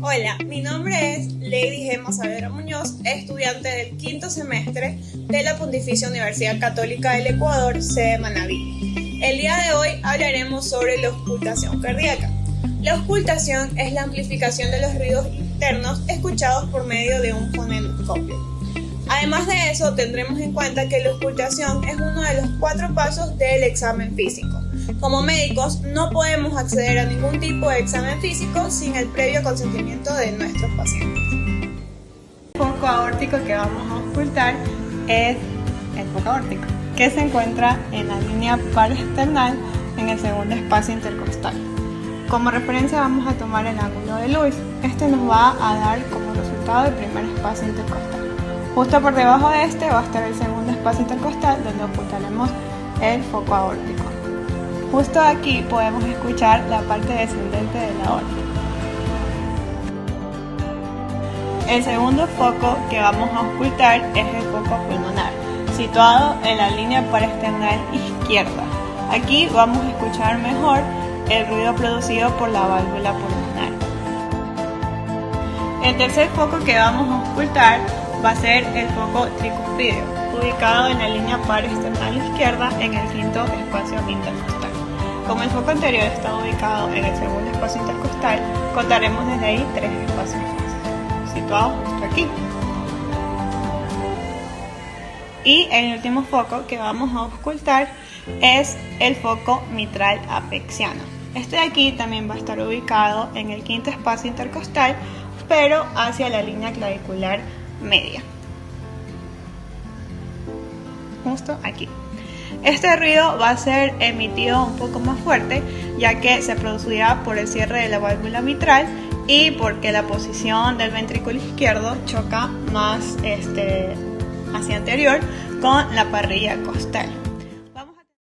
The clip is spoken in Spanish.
Hola, mi nombre es Lady Gemma Saavedra Muñoz, estudiante del quinto semestre de la Pontificia Universidad Católica del Ecuador, sede Manabí. El día de hoy hablaremos sobre la auscultación cardíaca. La auscultación es la amplificación de los ruidos internos escuchados por medio de un fonendoscopio. Además de eso, tendremos en cuenta que la auscultación es uno de los 4 pasos del examen físico. Como médicos, no podemos acceder a ningún tipo de examen físico sin el previo consentimiento de nuestros pacientes. El foco aórtico que vamos a auscultar es el foco aórtico, que se encuentra en la línea parasternal en el segundo espacio intercostal. Como referencia vamos a tomar el ángulo de Lewis. Este nos va a dar como resultado el primer espacio intercostal. Justo por debajo de este va a estar el segundo espacio intercostal, donde ocultaremos el foco aórtico. Justo aquí podemos escuchar la parte descendente de la aorta. El segundo foco que vamos a auscultar es el foco pulmonar, situado en la línea parasternal izquierda. Aquí vamos a escuchar mejor el ruido producido por la válvula pulmonar. El tercer foco que vamos a auscultar va a ser el foco tricuspideo, ubicado en la línea parasternal izquierda en el quinto espacio intercostal. Como el foco anterior está ubicado en el segundo espacio intercostal, contaremos desde ahí 3 espacios más, situados justo aquí. Y el último foco que vamos a auscultar es el foco mitral apexiano. Este de aquí también va a estar ubicado en el quinto espacio intercostal, pero hacia la línea clavicular media. Justo aquí. Este ruido va a ser emitido un poco más fuerte, ya que se producirá por el cierre de la válvula mitral y porque la posición del ventrículo izquierdo choca más hacia anterior con la parrilla costal.